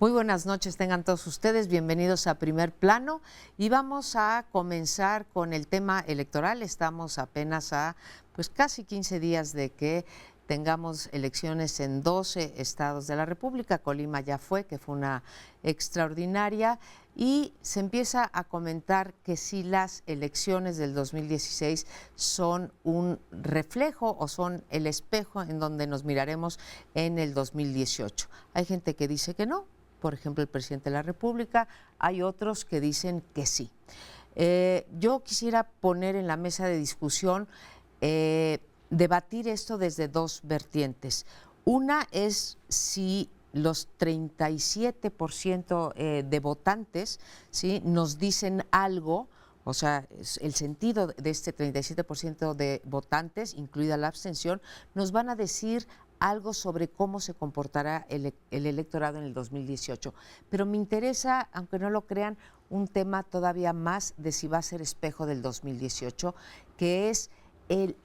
Muy buenas noches, tengan todos ustedes, bienvenidos a Primer Plano y vamos a comenzar con el tema electoral. Estamos apenas a casi 15 días de que tengamos elecciones en 12 estados de la República. Colima ya fue, que fue una extraordinaria, y se empieza a comentar que si las elecciones del 2016 son un reflejo o son el espejo en donde nos miraremos en el 2018. Hay gente que dice que no, por ejemplo el presidente de la República, hay otros que dicen que sí. Yo quisiera poner en la mesa de discusión, debatir esto desde dos vertientes. Una es si los 37% de votantes, ¿sí?, nos dicen algo, o sea, el sentido de este 37% de votantes, incluida la abstención, nos van a decir algo sobre cómo se comportará el electorado en el 2018. Pero me interesa, aunque no lo crean, un tema todavía más de si va a ser espejo del 2018, que es el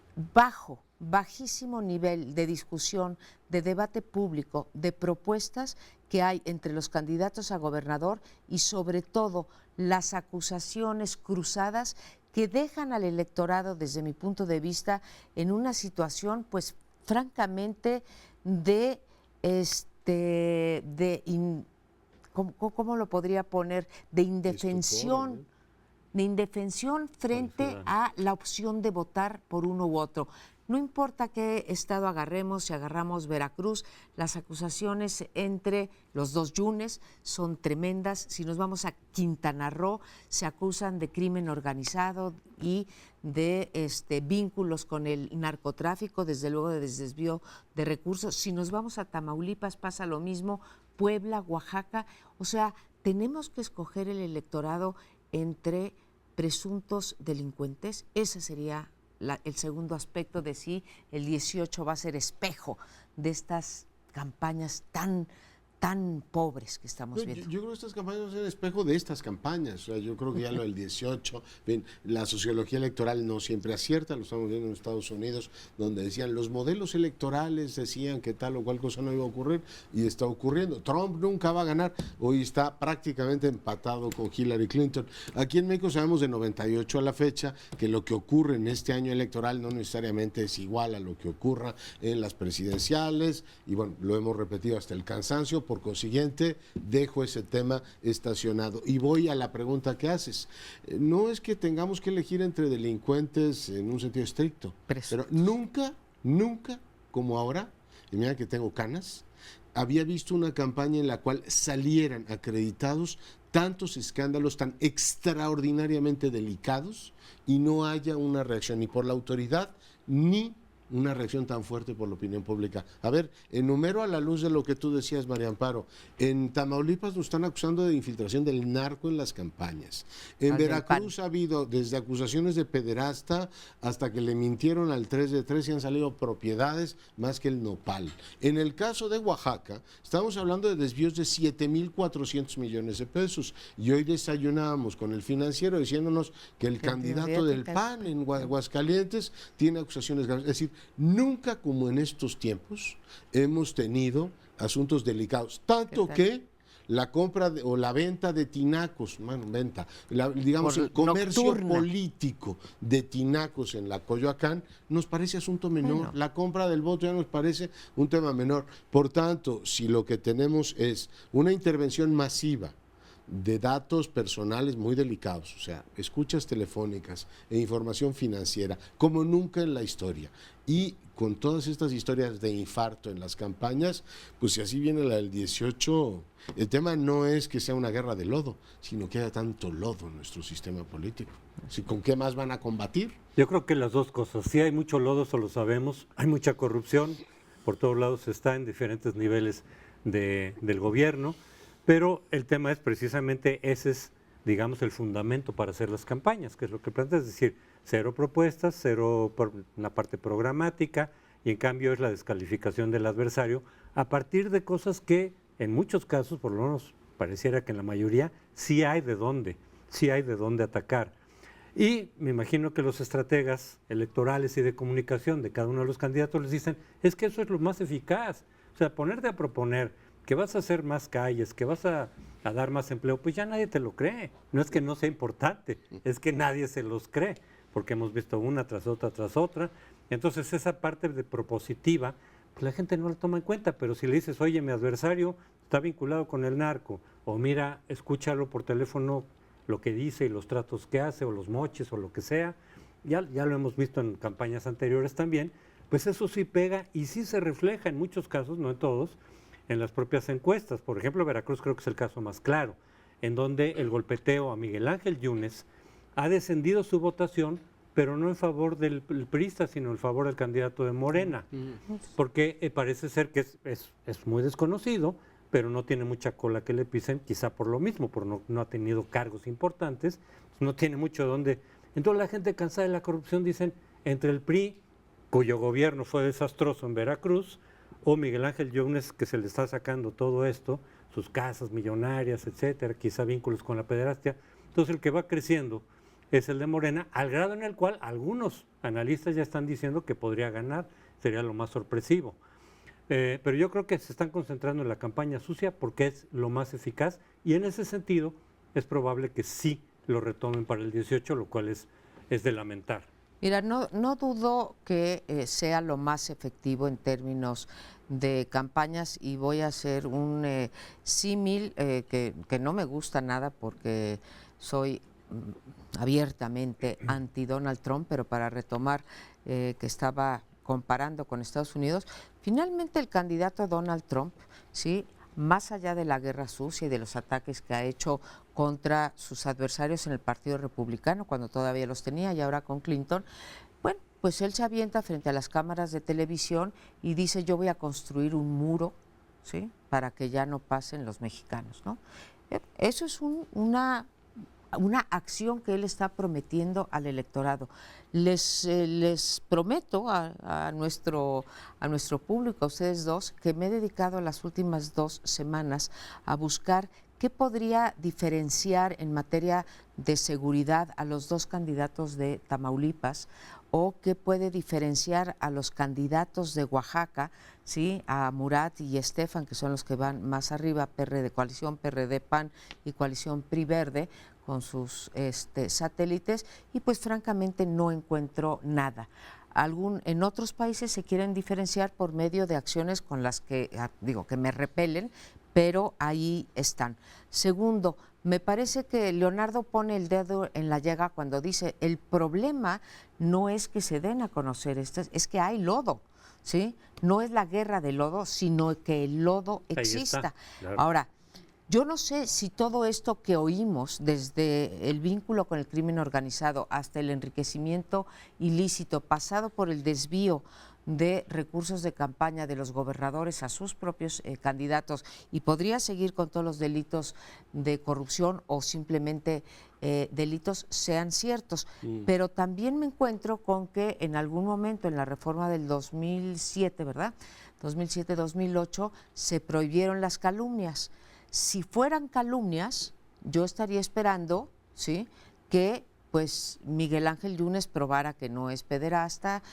bajísimo nivel de discusión, de debate público, de propuestas que hay entre los candidatos a gobernador y sobre todo las acusaciones cruzadas que dejan al electorado, desde mi punto de vista, en una situación francamente ¿cómo lo podría poner? De indefensión. De indefensión frente a la opción de votar por uno u otro. No importa qué estado agarremos, si agarramos Veracruz, las acusaciones entre los dos yunes son tremendas. Si nos vamos a Quintana Roo, se acusan de crimen organizado y de vínculos con el narcotráfico, desde luego de desvío de recursos. Si nos vamos a Tamaulipas pasa lo mismo, Puebla, Oaxaca. O sea, tenemos que escoger el electorado entre presuntos delincuentes. Ese sería el segundo aspecto de si el 18 va a ser espejo de estas campañas tan pobres que estamos viendo. Yo creo que estas campañas van a ser espejo de estas campañas. O sea, yo creo que ya lo del 18, bien, la sociología electoral no siempre acierta, lo estamos viendo en Estados Unidos, donde decían los modelos electorales decían que tal o cual cosa no iba a ocurrir y está ocurriendo. Trump nunca va a ganar, hoy está prácticamente empatado con Hillary Clinton. Aquí en México sabemos de 98 a la fecha que lo que ocurre en este año electoral no necesariamente es igual a lo que ocurra en las presidenciales, y bueno, lo hemos repetido hasta el cansancio. Por consiguiente, dejo ese tema estacionado y voy a la pregunta que haces. No es que tengamos que elegir entre delincuentes en un sentido estricto, pero nunca, como ahora, y mira que tengo canas, había visto una campaña en la cual salieran acreditados tantos escándalos tan extraordinariamente delicados y no haya una reacción ni por la autoridad ni una reacción tan fuerte por la opinión pública. A ver, enumero a la luz de lo que tú decías, María Amparo. En Tamaulipas nos están acusando de infiltración del narco en las campañas. En Veracruz ha habido desde acusaciones de pederasta hasta que le mintieron al 3 de 3 y han salido propiedades más que el nopal. En el caso de Oaxaca, estamos hablando de desvíos de 7,400 millones de pesos y hoy desayunábamos con el Financiero diciéndonos que el candidato del PAN en Aguascalientes tiene acusaciones graves. Es decir, nunca como en estos tiempos hemos tenido asuntos delicados, tanto que la compra o la venta de tinacos, digamos el comercio nocturna político de tinacos en la Coyoacán nos parece asunto menor, la compra del voto ya nos parece un tema menor. Por tanto, si lo que tenemos es una intervención masiva de datos personales muy delicados, o sea, escuchas telefónicas e información financiera, como nunca en la historia, y con todas estas historias de infarto en las campañas, pues si así viene la del 18, el tema no es que sea una guerra de lodo, sino que haya tanto lodo en nuestro sistema político. ¿Sí? ¿Con qué más van a combatir? Yo creo que las dos cosas. Sí hay mucho lodo, eso lo sabemos, hay mucha corrupción, por todos lados está en diferentes niveles del gobierno, pero el tema es precisamente ese es, digamos, el fundamento para hacer las campañas, que es lo que plantea, es decir, cero propuestas, cero por una parte programática, y en cambio es la descalificación del adversario a partir de cosas que en muchos casos, por lo menos pareciera que en la mayoría, sí hay de dónde atacar. Y me imagino que los estrategas electorales y de comunicación de cada uno de los candidatos les dicen, es que eso es lo más eficaz, o sea, ponerte a proponer que vas a hacer más calles, que vas a dar más empleo, pues ya nadie te lo cree. No es que no sea importante, es que nadie se los cree, porque hemos visto una tras otra, tras otra. Entonces esa parte de propositiva, pues la gente no la toma en cuenta, pero si le dices, oye, mi adversario está vinculado con el narco, o mira, escúchalo por teléfono lo que dice y los tratos que hace, o los moches, o lo que sea, ya lo hemos visto en campañas anteriores también, pues eso sí pega y sí se refleja en muchos casos, no en todos, en las propias encuestas. Por ejemplo, Veracruz creo que es el caso más claro, en donde el golpeteo a Miguel Ángel Yunes ha descendido su votación, pero no en favor del priista, sino en favor del candidato de Morena, porque parece ser que es muy desconocido, pero no tiene mucha cola que le pisen, quizá por lo mismo, no ha tenido cargos importantes, no tiene mucho donde. Entonces la gente cansada de la corrupción dicen, entre el PRI, cuyo gobierno fue desastroso en Veracruz, o Miguel Ángel Yunes, que se le está sacando todo esto, sus casas millonarias, etcétera, quizá vínculos con la pederastia. Entonces el que va creciendo es el de Morena, al grado en el cual algunos analistas ya están diciendo que podría ganar, sería lo más sorpresivo. Pero yo creo que se están concentrando en la campaña sucia porque es lo más eficaz y en ese sentido es probable que sí lo retomen para el 18, lo cual es de lamentar. Mira, no dudo que sea lo más efectivo en términos de campañas y voy a hacer un símil que no me gusta nada porque soy abiertamente anti Donald Trump, pero para retomar que estaba comparando con Estados Unidos, finalmente el candidato Donald Trump, ¿sí?, más allá de la guerra sucia y de los ataques que ha hecho contra sus adversarios en el Partido Republicano, cuando todavía los tenía y ahora con Clinton, bueno, pues él se avienta frente a las cámaras de televisión y dice, yo voy a construir un muro, ¿sí?, para que ya no pasen los mexicanos, ¿no? Eso es una acción que él está prometiendo al electorado. Les prometo a nuestro público, a ustedes dos, que me he dedicado las últimas 2 semanas a buscar qué podría diferenciar en materia de seguridad a los 2 candidatos de Tamaulipas o qué puede diferenciar a los candidatos de Oaxaca, ¿sí?, a Murat y Estefan, que son los que van más arriba, PRD, coalición PRD PAN y coalición PRI Verde, con sus satélites, y pues francamente no encuentro nada. En otros países se quieren diferenciar por medio de acciones con las que, que me repelen, pero ahí están. Segundo, me parece que Leonardo pone el dedo en la llaga cuando dice, el problema no es que se den a conocer estas, es que hay lodo, ¿sí? No es la guerra de lodo, sino que el lodo exista. Claro. Ahora, yo no sé si todo esto que oímos, desde el vínculo con el crimen organizado hasta el enriquecimiento ilícito, pasado por el desvío de recursos de campaña de los gobernadores a sus propios candidatos, y podría seguir con todos los delitos de corrupción o simplemente delitos, sean ciertos. Pero también me encuentro con que en algún momento en la reforma del 2007, ¿verdad? 2007-2008, se prohibieron las calumnias. Si fueran calumnias, yo estaría esperando, ¿sí?, que pues Miguel Ángel Yunes probara que no es pederasta,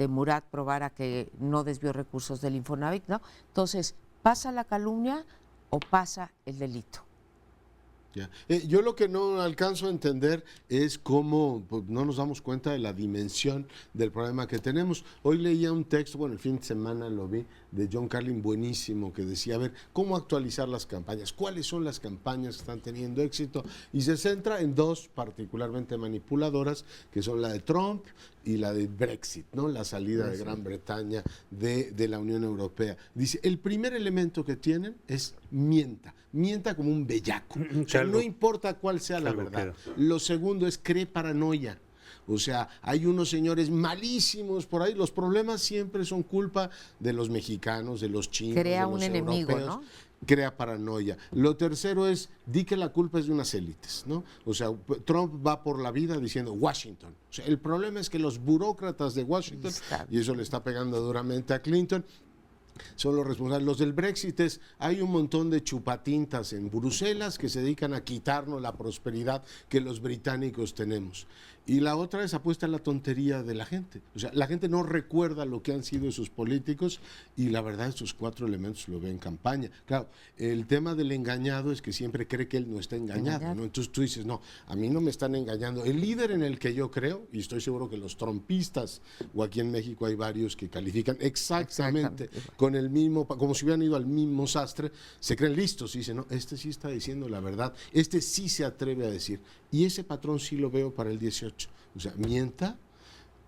Murat probara que no desvió recursos del Infonavit, ¿no? Entonces, ¿pasa la calumnia o pasa el delito? Ya. Yo lo que no alcanzo a entender es cómo pues, no nos damos cuenta de la dimensión del problema que tenemos. Hoy leía un texto, bueno, el fin de semana lo vi, de John Carlin, buenísimo, que decía, a ver, ¿cómo actualizar las campañas? ¿Cuáles son las campañas que están teniendo éxito? Y se centra en 2 particularmente manipuladoras, que son la de Trump y la de Brexit, ¿no? La salida de Gran Bretaña de la Unión Europea. Dice, el primer elemento que tienen es mienta como un bellaco. O sea, no importa cuál sea la verdad. Lo segundo es cree paranoia. O sea, hay unos señores malísimos por ahí. Los problemas siempre son culpa de los mexicanos, de los chinos, crea de los un enemigo, europeos. ¿no? Crea paranoia. Lo tercero es, di que la culpa es de unas élites, ¿no? O sea, Trump va por la vida diciendo Washington. O sea, el problema es que los burócratas de Washington, y eso le está pegando duramente a Clinton, son los responsables. Los del Brexit hay un montón de chupatintas en Bruselas que se dedican a quitarnos la prosperidad que los británicos tenemos. Y la otra es apuesta a la tontería de la gente. O sea, la gente no recuerda lo que han sido sus políticos y la verdad estos 4 elementos lo ve en campaña. Claro, el tema del engañado es que siempre cree que él no está engañado, ¿no? Entonces tú dices, no, a mí no me están engañando. El líder en el que yo creo, y estoy seguro que los trompistas, o aquí en México hay varios que califican exactamente con el mismo, como si hubieran ido al mismo sastre, se creen listos y dicen, no, este sí está diciendo la verdad, este sí se atreve a decir. Y ese patrón sí lo veo para el 18. O sea, mienta,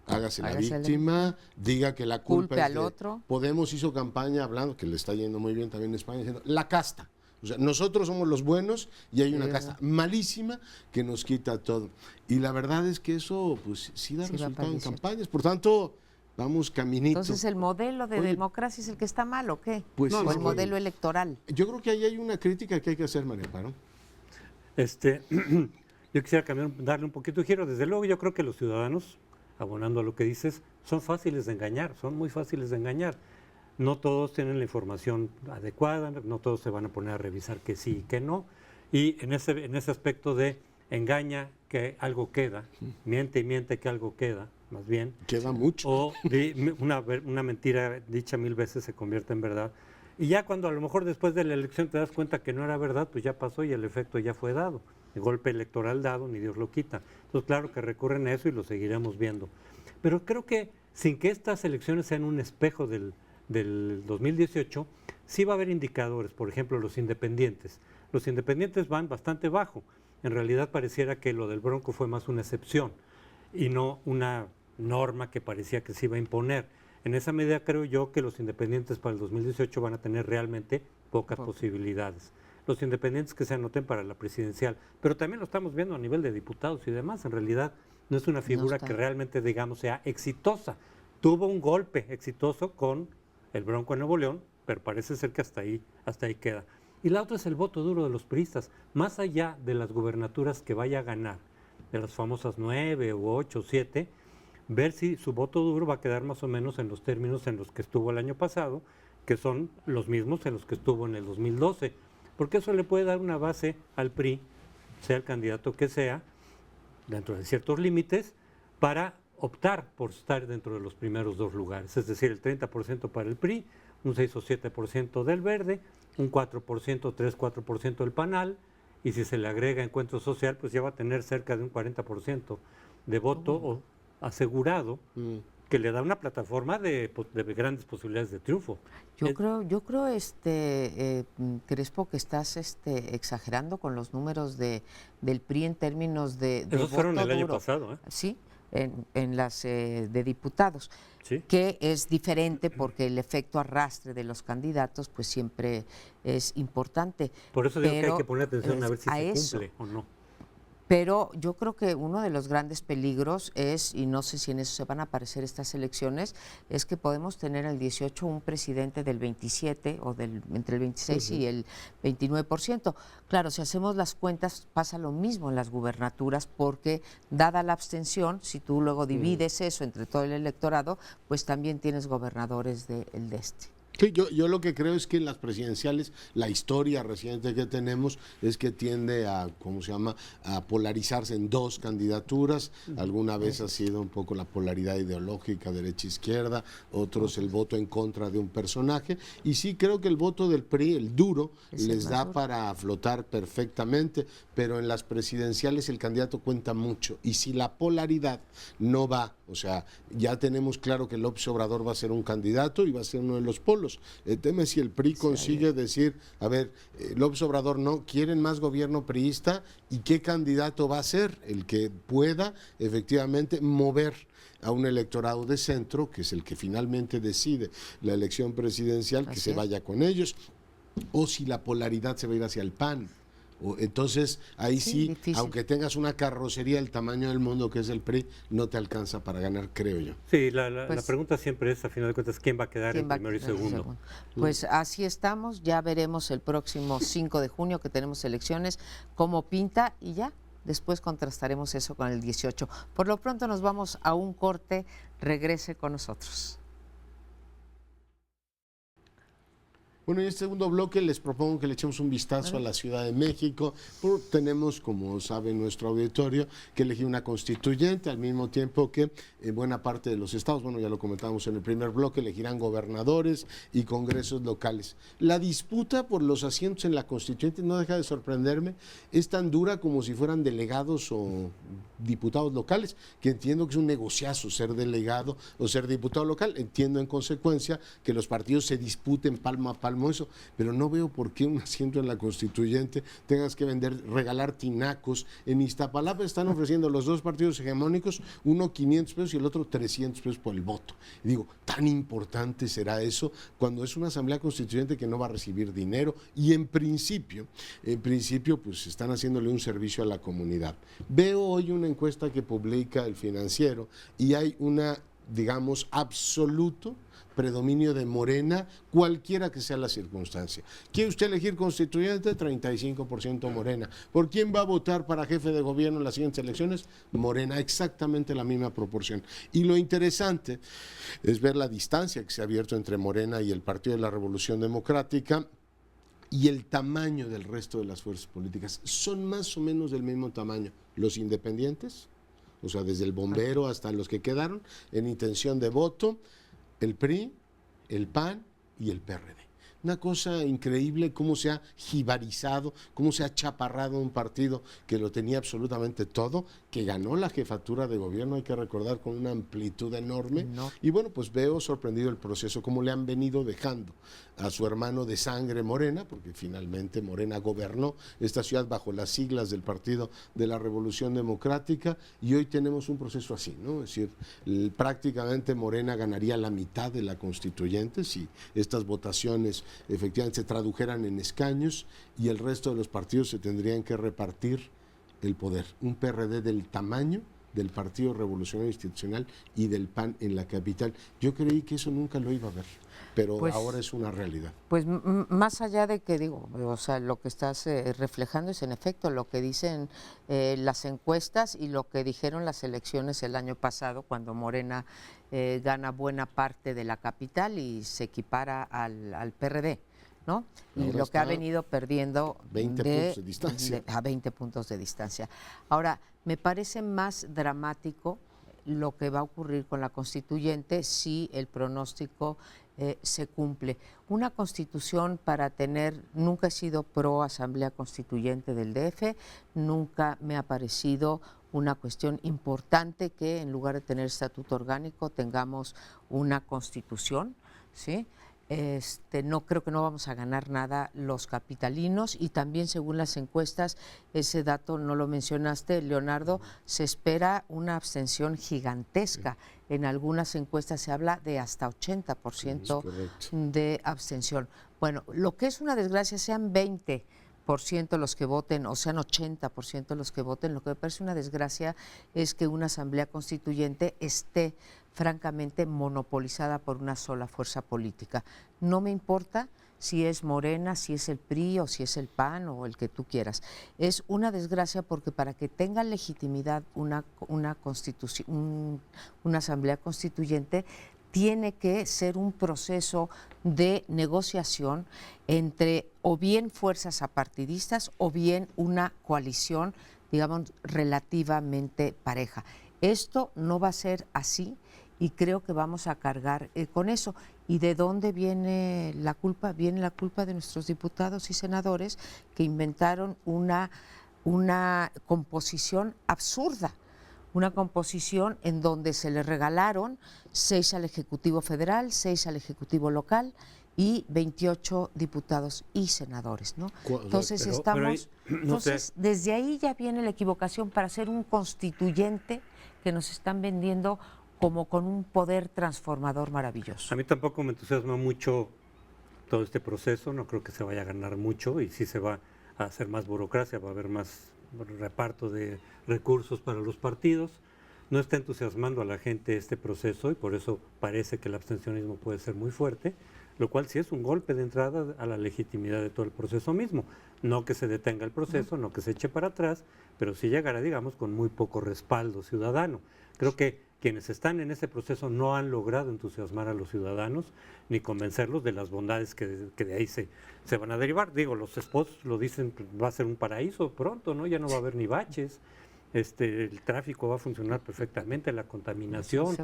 hágase la víctima, diga que la culpa es al otro. Podemos hizo campaña hablando, que le está yendo muy bien también en España, diciendo, la casta. O sea, nosotros somos los buenos y hay una casta malísima que nos quita todo. Y la verdad es que eso, pues, sí da resultado en campañas. Por tanto, vamos caminito. Entonces, ¿el modelo de democracia es el que está mal o qué? Pues ¿O el modelo electoral? Yo creo que ahí hay una crítica que hay que hacer, María Paro. Yo quisiera darle un poquito de giro. Desde luego, yo creo que los ciudadanos, abonando a lo que dices, son fáciles de engañar, son muy fáciles de engañar. No todos tienen la información adecuada, no todos se van a poner a revisar que sí y que no. Y en ese aspecto de engaña que algo queda, miente y miente que algo queda, más bien. Queda mucho. O una mentira dicha 1000 veces se convierte en verdad. Y ya cuando a lo mejor después de la elección te das cuenta que no era verdad, pues ya pasó y el efecto ya fue dado. El golpe electoral dado, ni Dios lo quita. Entonces, claro que recurren a eso y lo seguiremos viendo. Pero creo que sin que estas elecciones sean un espejo del 2018, sí va a haber indicadores, por ejemplo, los independientes. Los independientes van bastante bajo. En realidad pareciera que lo del Bronco fue más una excepción y no una norma que parecía que se iba a imponer. En esa medida creo yo que los independientes para el 2018 van a tener realmente pocas posibilidades. Los independientes que se anoten para la presidencial, pero también lo estamos viendo a nivel de diputados y demás. En realidad no es una figura que realmente, digamos, sea exitosa. Tuvo un golpe exitoso con el Bronco en Nuevo León, pero parece ser que hasta ahí queda. Y la otra es el voto duro de los priistas. Más allá de las gubernaturas que vaya a ganar, de las famosas 9 u 8 o 7, ver si su voto duro va a quedar más o menos en los términos en los que estuvo el año pasado, que son los mismos en los que estuvo en el 2012. Porque eso le puede dar una base al PRI, sea el candidato que sea, dentro de ciertos límites, para optar por estar dentro de los primeros 2 lugares. Es decir, el 30% para el PRI, un 6 o 7% del Verde, un 4%, 3-4% del PANAL, y si se le agrega Encuentro Social, pues ya va a tener cerca de un 40% de voto asegurado, que le da una plataforma de grandes posibilidades de triunfo. Yo creo, Crespo, que estás exagerando con los números del PRI en términos de Esos fueron voto el año duro. pasado, ¿eh? Sí, en las de diputados, ¿Sí? Que es diferente porque el efecto arrastre de los candidatos pues siempre es importante. Por eso digo que hay que poner atención a ver si se cumple o no. Pero yo creo que uno de los grandes peligros es, y no sé si en eso se van a aparecer estas elecciones, es que podemos tener el 18 un presidente del 27 o entre el 26 y el 29%. Claro, si hacemos las cuentas pasa lo mismo en las gubernaturas porque dada la abstención, si tú luego divides eso entre todo el electorado, pues también tienes gobernadores del este. Sí, yo lo que creo es que en las presidenciales, la historia reciente que tenemos es que tiende a, a polarizarse en 2 candidaturas. Alguna vez ha sido un poco la polaridad ideológica, derecha-izquierda, otros el voto en contra de un personaje. Y sí creo que el voto del PRI, el duro, les da para flotar perfectamente, pero en las presidenciales el candidato cuenta mucho. Y si la polaridad no va, o sea, ya tenemos claro que López Obrador va a ser un candidato y va a ser uno de los polos. El tema es si el PRI consigue decir, a ver, López Obrador no, quieren más gobierno priista, y qué candidato va a ser el que pueda efectivamente mover a un electorado de centro, que es el que finalmente decide la elección presidencial, que se vaya con ellos, o si la polaridad se va a ir hacia el PAN. Entonces, ahí sí, aunque tengas una carrocería del tamaño del mundo que es el PRI, no te alcanza para ganar, creo yo. Sí, la pregunta siempre es, a final de cuentas, ¿quién va a quedar en primero y segundo? Pues así estamos, ya veremos el próximo 5 de junio que tenemos elecciones, cómo pinta y ya. Después contrastaremos eso con el 18. Por lo pronto nos vamos a un corte, regrese con nosotros. Bueno, en este segundo bloque les propongo que le echemos un vistazo a la Ciudad de México. Tenemos, como sabe nuestro auditorio, que elegir una constituyente, al mismo tiempo que en buena parte de los estados, bueno, ya lo comentábamos en el primer bloque, elegirán gobernadores y congresos locales. La disputa por los asientos en la constituyente, no deja de sorprenderme, es tan dura como si fueran delegados o diputados locales, que entiendo que es un negociazo ser delegado o ser diputado local. Entiendo en consecuencia que los partidos se disputen palmo a palmo eso, pero no veo por qué un asiento en la constituyente tengas que regalar tinacos. En Iztapalapa están ofreciendo los dos partidos hegemónicos, uno 500 pesos y el otro 300 pesos por el voto. Y digo, tan importante será eso cuando es una asamblea constituyente que no va a recibir dinero y en principio pues están haciéndole un servicio a la comunidad. Veo hoy una encuesta que publica El Financiero y hay una, digamos, absoluto predominio de Morena, cualquiera que sea la circunstancia. ¿Quiere usted elegir constituyente? 35% Morena. ¿Por quién va a votar para jefe de gobierno en las siguientes elecciones? Morena, exactamente la misma proporción. Y lo interesante es ver la distancia que se ha abierto entre Morena y el Partido de la Revolución Democrática y el tamaño del resto de las fuerzas políticas. Son más o menos del mismo tamaño. Los independientes, o sea, desde el bombero hasta los que quedaron en intención de voto, el PRI, el PAN y el PRD. Una cosa increíble cómo se ha jibarizado, cómo se ha chaparrado un partido que lo tenía absolutamente todo, que ganó la jefatura de gobierno, hay que recordar, con una amplitud enorme. No. Y bueno, pues veo sorprendido el proceso, cómo le han venido dejando a su hermano de sangre Morena, porque finalmente Morena gobernó esta ciudad bajo las siglas del Partido de la Revolución Democrática, y hoy tenemos un proceso así, ¿no? Es decir, prácticamente Morena ganaría la mitad de la constituyente si estas votaciones efectivamente se tradujeran en escaños, y el resto de los partidos se tendrían que repartir el poder. Un PRD del tamaño del Partido Revolucionario Institucional y del PAN en la capital. Yo creí que eso nunca lo iba a ver, pero pues, ahora es una realidad. Pues más allá de que digo, o sea, lo que estás reflejando es en efecto lo que dicen las encuestas y lo que dijeron las elecciones el año pasado, cuando Morena gana buena parte de la capital y se equipara al PRD, ¿no? Y ahora lo que ha venido perdiendo 20 puntos de distancia. A 20 puntos de distancia. Ahora, me parece más dramático lo que va a ocurrir con la constituyente si el pronóstico se cumple. Una constitución para tener, nunca he sido pro asamblea constituyente del DF, nunca me ha parecido una cuestión importante que en lugar de tener estatuto orgánico tengamos una constitución, ¿sí? No creo que no vamos a ganar nada los capitalinos, y también según las encuestas, ese dato no lo mencionaste, Leonardo, se espera una abstención gigantesca. En algunas encuestas se habla de hasta 80% de abstención. Bueno, lo que es una desgracia, sean 20% los que voten o sean 80% los que voten, lo que me parece una desgracia es que una asamblea constituyente esté francamente monopolizada por una sola fuerza política. No me importa si es Morena, si es el PRI o si es el PAN o el que tú quieras. Es una desgracia porque para que tenga legitimidad una asamblea constituyente tiene que ser un proceso de negociación entre o bien fuerzas apartidistas o bien una coalición, digamos, relativamente pareja. Esto no va a ser así y creo que vamos a cargar con eso. ¿Y de dónde viene la culpa? Viene la culpa de nuestros diputados y senadores que inventaron una composición absurda. Una composición en donde se le regalaron 6 al Ejecutivo Federal, 6 al Ejecutivo Local y 28 diputados y senadores, ¿no? Entonces desde ahí ya viene la equivocación para ser un constituyente que nos están vendiendo como con un poder transformador maravilloso. A mí tampoco me entusiasma mucho todo este proceso, no creo que se vaya a ganar mucho y sí se va a hacer más burocracia, va a haber más reparto de recursos para los partidos. No está entusiasmando a la gente este proceso y por eso parece que el abstencionismo puede ser muy fuerte, lo cual sí es un golpe de entrada a la legitimidad de todo el proceso mismo. No que se detenga el proceso, no que se eche para atrás, pero sí llegará, digamos, con muy poco respaldo ciudadano. Creo que quienes están en ese proceso no han logrado entusiasmar a los ciudadanos ni convencerlos de las bondades que de ahí se van a derivar. Digo, los spots lo dicen, pues, va a ser un paraíso pronto, ¿no? Ya no va a haber ni baches. El tráfico va a funcionar perfectamente, la contaminación,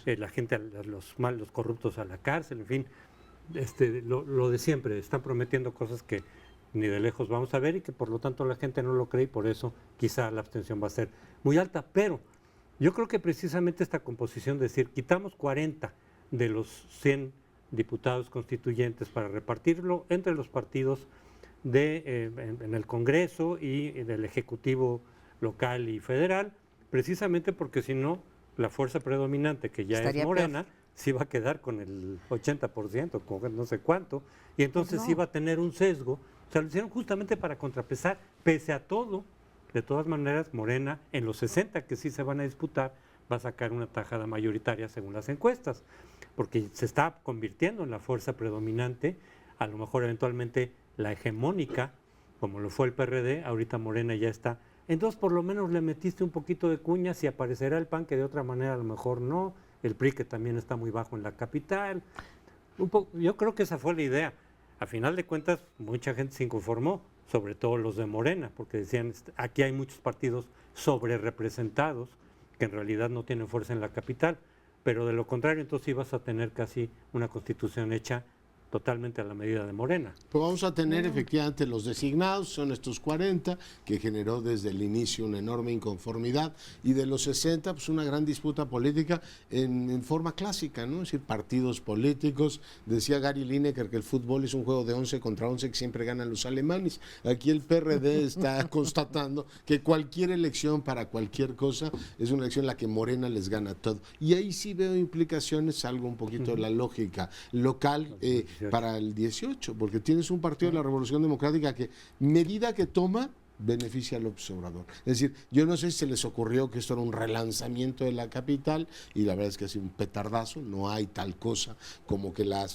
la gente, los corruptos a la cárcel, en fin, lo de siempre. Están prometiendo cosas que ni de lejos vamos a ver y que por lo tanto la gente no lo cree y por eso quizá la abstención va a ser muy alta. Pero yo creo que precisamente esta composición, de decir, quitamos 40 de los 100 diputados constituyentes para repartirlo entre los partidos en el Congreso y del Ejecutivo local y federal, precisamente porque si no, la fuerza predominante, que ya es Morena, sí va a quedar con el 80%, con no sé cuánto, y entonces sí va a tener un sesgo. O sea, lo hicieron justamente para contrapesar, pese a todo. De todas maneras, Morena, en los 60 que sí se van a disputar, va a sacar una tajada mayoritaria según las encuestas, porque se está convirtiendo en la fuerza predominante, a lo mejor eventualmente la hegemónica, como lo fue el PRD, ahorita Morena ya está. Entonces, por lo menos le metiste un poquito de cuñas y aparecerá el PAN, que de otra manera a lo mejor no, el PRI, que también está muy bajo en la capital. Yo creo que esa fue la idea. A final de cuentas, mucha gente se inconformó, sobre todo los de Morena, porque decían, aquí hay muchos partidos sobre representados que en realidad no tienen fuerza en la capital, pero de lo contrario, entonces ibas a tener casi una constitución hecha totalmente a la medida de Morena. Pues vamos a tener efectivamente los designados, son estos 40, que generó desde el inicio una enorme inconformidad, y de los 60, pues una gran disputa política en forma clásica, ¿no? Es decir, partidos políticos. Decía Gary Lineker que el fútbol es un juego de 11 contra 11 que siempre ganan los alemanes. Aquí el PRD está constatando que cualquier elección para cualquier cosa es una elección en la que Morena les gana todo. Y ahí sí veo implicaciones, salgo un poquito de la lógica local, para el 18, porque tienes un partido de la Revolución Democrática que, medida que toma, beneficia a López Obrador. Es decir, yo no sé si se les ocurrió que esto era un relanzamiento de la capital, y la verdad es que ha sido un petardazo. No hay tal cosa como que la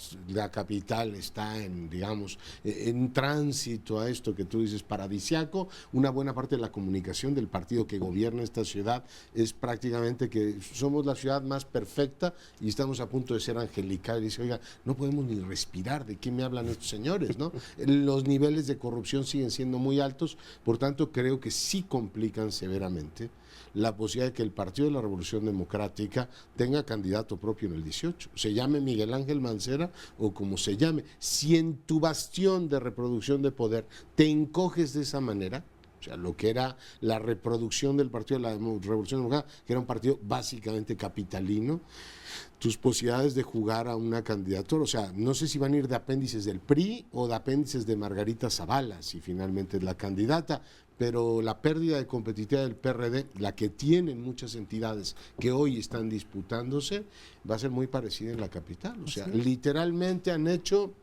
capital está en tránsito a esto que tú dices paradisiaco. Una buena parte de la comunicación del partido que gobierna esta ciudad es prácticamente que somos la ciudad más perfecta y estamos a punto de ser angelical. Y dice, oiga, no podemos ni respirar, ¿de qué me hablan estos señores, no? Los niveles de corrupción siguen siendo muy altos. Por tanto, creo que sí complican severamente la posibilidad de que el Partido de la Revolución Democrática tenga candidato propio en el 18. Se llame Miguel Ángel Mancera o como se llame. Si en tu bastión de reproducción de poder te encoges de esa manera, o sea, lo que era la reproducción del Partido de la Revolución Democrática, que era un partido básicamente capitalino, tus posibilidades de jugar a una candidatura, o sea, no sé si van a ir de apéndices del PRI o de apéndices de Margarita Zavala, si finalmente es la candidata, pero la pérdida de competitividad del PRD, la que tienen muchas entidades que hoy están disputándose, va a ser muy parecida en la capital. O sea, literalmente han hecho...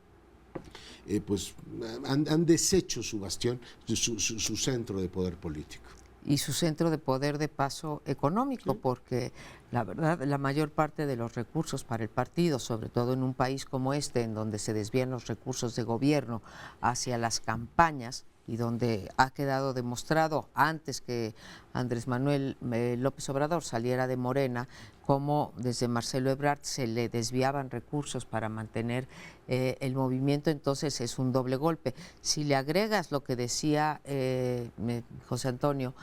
han deshecho su bastión, su centro de poder político. Y su centro de poder de paso económico, sí, porque la verdad, la mayor parte de los recursos para el partido, sobre todo en un país como este, en donde se desvían los recursos de gobierno hacia las campañas, y donde ha quedado demostrado antes que Andrés Manuel López Obrador saliera de Morena, cómo desde Marcelo Ebrard se le desviaban recursos para mantener el movimiento. Entonces es un doble golpe. Si le agregas lo que decía José Antonio,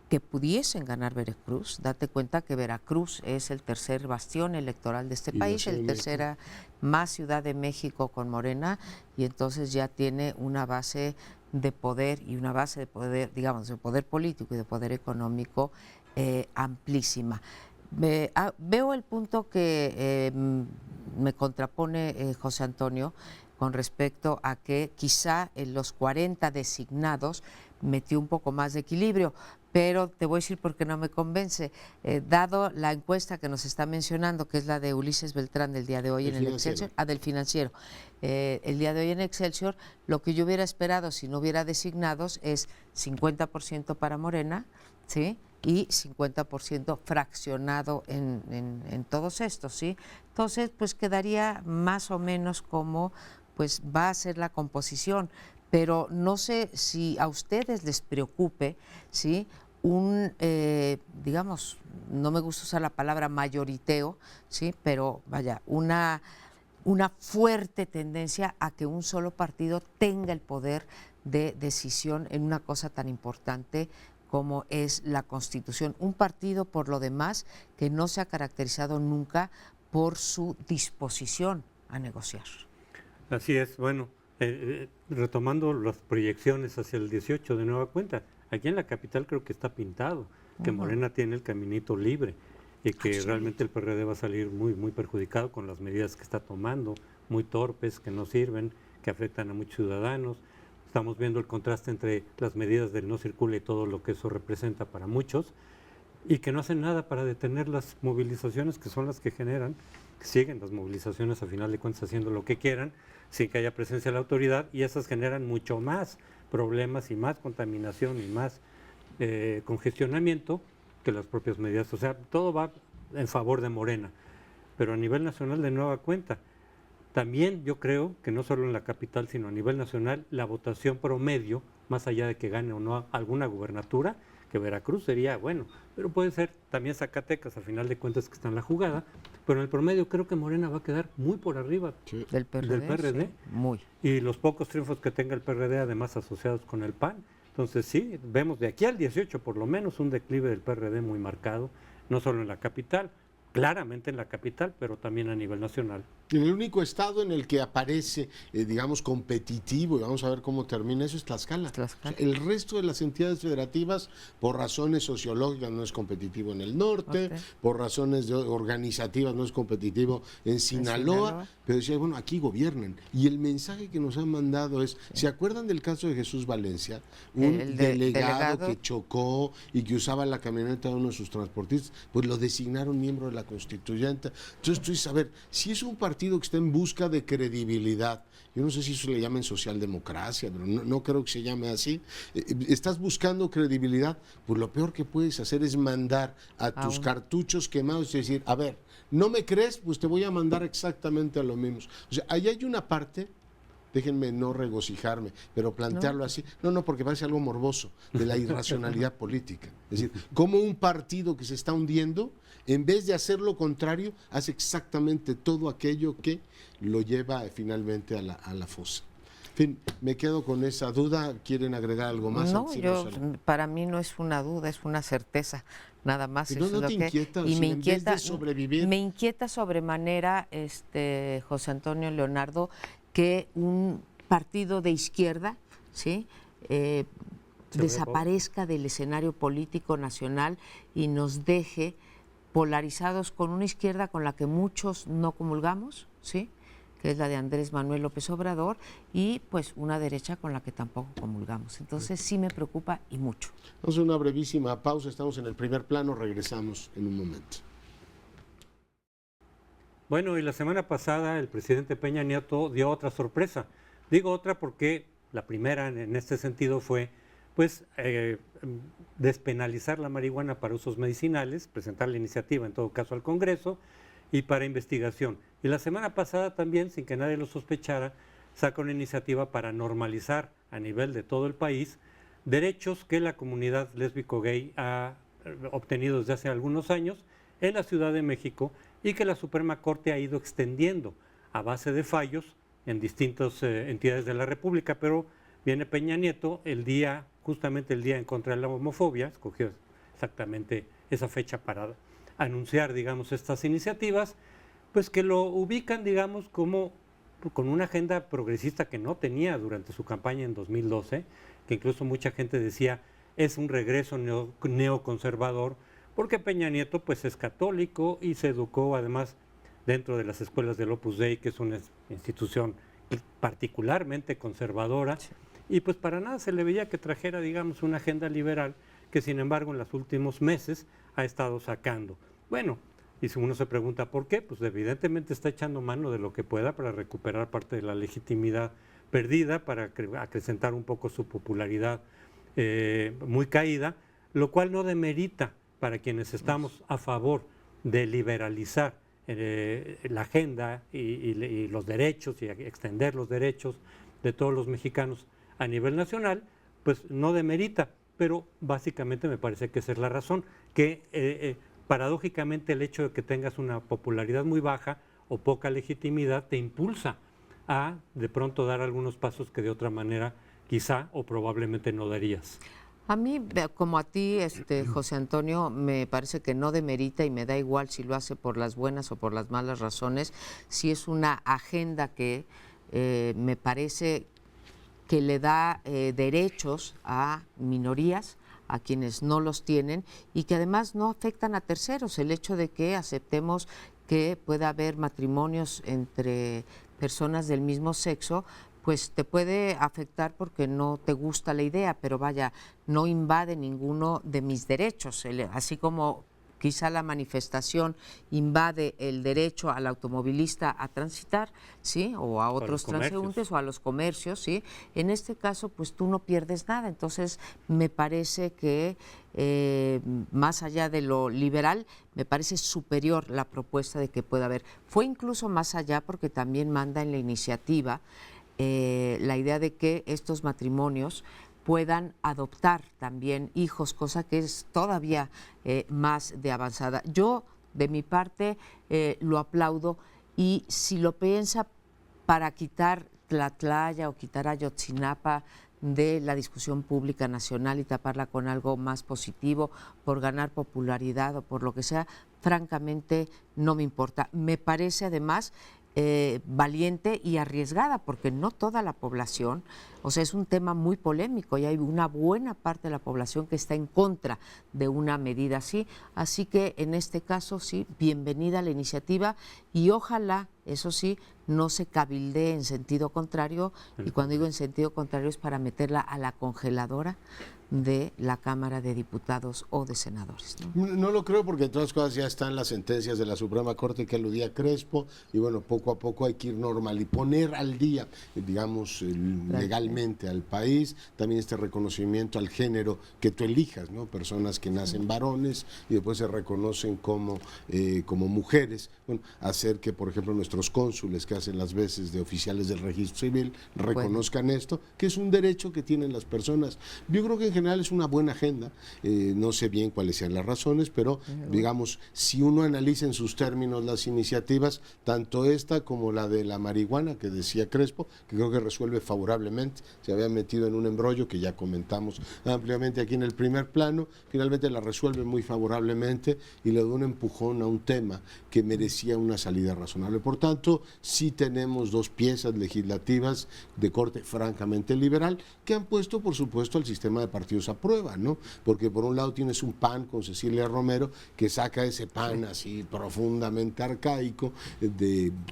que pudiesen ganar Veracruz, date cuenta que Veracruz es el tercer bastión electoral de este país, el tercera más Ciudad de México con Morena, y entonces ya tiene una base de poder y una base de poder, digamos, de poder político y de poder económico amplísima. Veo el punto que me contrapone José Antonio con respecto a que quizá en los 40 designados metió un poco más de equilibrio, pero te voy a decir por qué no me convence. Dado la encuesta que nos está mencionando, que es la de Ulises Beltrán del día de hoy en el Excelsior, del Financiero, el día de hoy en Excelsior, lo que yo hubiera esperado si no hubiera designados es 50% para Morena, ¿sí?, y 50% fraccionado en todos estos, ¿sí? Entonces, pues quedaría más o menos como pues va a ser la composición, pero no sé si a ustedes les preocupe, ¿sí?, digamos, no me gusta usar la palabra mayoriteo, ¿sí? Pero vaya, una fuerte tendencia a que un solo partido tenga el poder de decisión en una cosa tan importante como es la Constitución. Un partido, por lo demás, que no se ha caracterizado nunca por su disposición a negociar. Así es, bueno, retomando las proyecciones hacia el 18 de nueva cuenta, aquí en la capital creo que está pintado, que Morena tiene el caminito libre y que realmente el PRD va a salir muy, muy perjudicado con las medidas que está tomando, muy torpes, que no sirven, que afectan a muchos ciudadanos. Estamos viendo el contraste entre las medidas del no circula y todo lo que eso representa para muchos, y que no hacen nada para detener las movilizaciones que son las que generan, que siguen las movilizaciones a final de cuentas haciendo lo que quieran, sin que haya presencia de la autoridad, y esas generan mucho más problemas y más contaminación y más congestionamiento que las propias medidas. O sea, todo va en favor de Morena, pero a nivel nacional de nueva cuenta. También yo creo que no solo en la capital, sino a nivel nacional, la votación promedio, más allá de que gane o no alguna gubernatura, que Veracruz sería bueno, pero puede ser también Zacatecas, al final de cuentas que está en la jugada, pero en el promedio creo que Morena va a quedar muy por arriba del PRD. Sí, muy. Y los pocos triunfos que tenga el PRD, además asociados con el PAN. Entonces sí, vemos de aquí al 18 por lo menos un declive del PRD muy marcado, no solo en la capital, claramente en la capital, pero también a nivel nacional. En el único estado en el que aparece, digamos, competitivo, y vamos a ver cómo termina eso, es Tlaxcala. Tlaxcala. O sea, el resto de las entidades federativas, por razones sociológicas, no es competitivo en el norte, por razones organizativas, no es competitivo en Sinaloa, pero decía, bueno, aquí gobiernan. Y el mensaje que nos han mandado es, ¿se acuerdan del caso de Jesús Valencia? Un delegado que chocó y que usaba la camioneta de uno de sus transportistas, pues lo designaron miembro de la constituyente. Entonces tú dices, a ver, si es un partido que está en busca de credibilidad, yo no sé si eso le llaman socialdemocracia, pero no creo que se llame así, estás buscando credibilidad, pues lo peor que puedes hacer es mandar a tus cartuchos quemados y decir, a ver, ¿no me crees? Pues te voy a mandar exactamente a lo mismo. O sea, ahí hay una parte, déjenme no regocijarme, pero plantearlo así, no, porque parece algo morboso, de la irracionalidad política. Es decir, como un partido que se está hundiendo, en vez de hacer lo contrario, hace exactamente todo aquello que lo lleva finalmente a la fosa. En fin, me quedo con esa duda. ¿Quieren agregar algo más? No, para mí no es una duda, es una certeza. Nada más. Pero no te inquieta, y me inquieta, en vez de sobrevivir. Me inquieta sobremanera, José Antonio Leonardo, que un partido de izquierda, ¿sí? Desaparezca del escenario político nacional y nos deje polarizados con una izquierda con la que muchos no comulgamos, ¿sí? Que es la de Andrés Manuel López Obrador, y pues una derecha con la que tampoco comulgamos. Entonces sí me preocupa y mucho. Vamos a una brevísima pausa, estamos en el primer plano, regresamos en un momento. Bueno, y la semana pasada el presidente Peña Nieto dio otra sorpresa. Digo otra porque la primera en este sentido fue pues despenalizar la marihuana para usos medicinales, presentar la iniciativa en todo caso al Congreso y para investigación. Y la semana pasada también, sin que nadie lo sospechara, saca una iniciativa para normalizar a nivel de todo el país derechos que la comunidad lésbico-gay ha obtenido desde hace algunos años en la Ciudad de México y que la Suprema Corte ha ido extendiendo a base de fallos en distintas entidades de la República, pero viene Peña Nieto justamente el día en contra de la homofobia, escogió exactamente esa fecha para anunciar, digamos, estas iniciativas, pues que lo ubican, digamos, como con una agenda progresista que no tenía durante su campaña en 2012, que incluso mucha gente decía es un regreso neoconservador, porque Peña Nieto pues es católico y se educó además dentro de las escuelas del Opus Dei, que es una institución particularmente conservadora, y pues para nada se le veía que trajera, digamos, una agenda liberal que sin embargo en los últimos meses ha estado sacando. Bueno, y si uno se pregunta por qué, pues evidentemente está echando mano de lo que pueda para recuperar parte de la legitimidad perdida, para acrecentar un poco su popularidad muy caída, lo cual no demerita para quienes estamos a favor de liberalizar la agenda y los derechos y extender los derechos de todos los mexicanos a nivel nacional, pues no demerita, pero básicamente me parece que esa es la razón, que paradójicamente el hecho de que tengas una popularidad muy baja o poca legitimidad te impulsa a de pronto dar algunos pasos que de otra manera quizá o probablemente no darías. A mí, como a ti, José Antonio, me parece que no demerita y me da igual si lo hace por las buenas o por las malas razones, si es una agenda que me parece que le da derechos a minorías, a quienes no los tienen y que además no afectan a terceros. El hecho de que aceptemos que pueda haber matrimonios entre personas del mismo sexo, pues te puede afectar porque no te gusta la idea, pero vaya, no invade ninguno de mis derechos, así como quizá la manifestación invade el derecho al automovilista a transitar, ¿sí? O a otros transeúntes o a los comercios, ¿sí? En este caso, pues tú no pierdes nada. Entonces, me parece que más allá de lo liberal, me parece superior la propuesta de que pueda haber. Fue incluso más allá porque también manda en la iniciativa la idea de que estos matrimonios puedan adoptar también hijos, cosa que es todavía más de avanzada. Yo, de mi parte, lo aplaudo y si lo piensa para quitar Tlatlaya o quitar Ayotzinapa de la discusión pública nacional y taparla con algo más positivo por ganar popularidad o por lo que sea, francamente no me importa. Me parece además valiente y arriesgada, porque no toda la población, o sea, es un tema muy polémico y hay una buena parte de la población que está en contra de una medida así, así que en este caso sí, bienvenida la iniciativa y ojalá, eso sí, no se cabildee en sentido contrario, y cuando digo en sentido contrario es para meterla a la congeladora de la Cámara de Diputados o de Senadores, ¿no? No lo creo porque en todas cosas ya están las sentencias de la Suprema Corte que aludía Crespo y bueno, poco a poco hay que ir normal y poner al día, digamos, legalmente al país, también este reconocimiento al género que tú elijas, ¿no? Personas que nacen varones y después se reconocen como mujeres, bueno, hacer que por ejemplo nuestros cónsules que hacen las veces de oficiales del registro civil reconozcan esto, que es un derecho que tienen las personas. Yo creo que en general es una buena agenda, no sé bien cuáles sean las razones, pero digamos, si uno analiza en sus términos las iniciativas, tanto esta como la de la marihuana que decía Crespo, que creo que resuelve favorablemente, se había metido en un embrollo que ya comentamos ampliamente aquí en el primer plano, finalmente la resuelve muy favorablemente y le da un empujón a un tema que merecía una salida razonable. Por tanto, sí tenemos dos piezas legislativas de corte francamente liberal que han puesto, por supuesto, al sistema de partidos a prueba, ¿no? Porque por un lado tienes un PAN con Cecilia Romero que saca ese PAN así profundamente arcaico,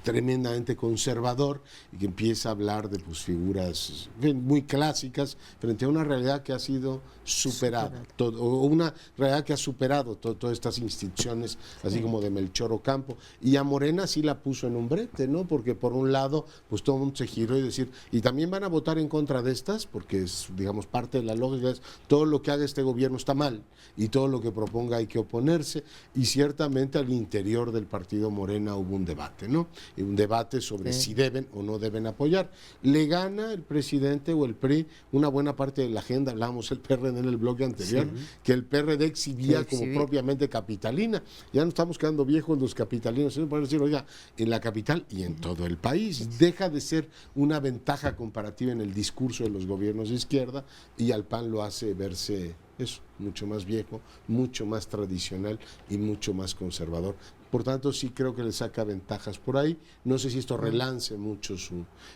tremendamente conservador y que empieza a hablar de pues figuras muy clásicas frente a una realidad que ha sido superada, o una realidad que ha superado todas estas instituciones, así como de Melchor Ocampo, y a Morena sí la puso en un brete, ¿no? Porque por un lado, pues todo el mundo se giró y decir, y también van a votar en contra de estas, porque es, digamos, parte de la lógica es todo lo que haga este gobierno está mal y todo lo que proponga hay que oponerse, y ciertamente al interior del partido Morena hubo un debate, ¿no? Un debate sobre si deben o no deben apoyar. Le gana el presidente o el PRI una buena parte de la agenda, hablábamos el PRD en el bloque anterior, que el PRD exhibía como propiamente capitalina. Ya no estamos quedando viejos los capitalinos, sino para decir, oiga, en la capital y en todo el país. Deja de ser una ventaja comparativa en el discurso de los gobiernos de izquierda y al PAN lo hace verse eso, mucho más viejo, mucho más tradicional y mucho más conservador. Por tanto, sí creo que le saca ventajas por ahí. No sé si esto relance mucho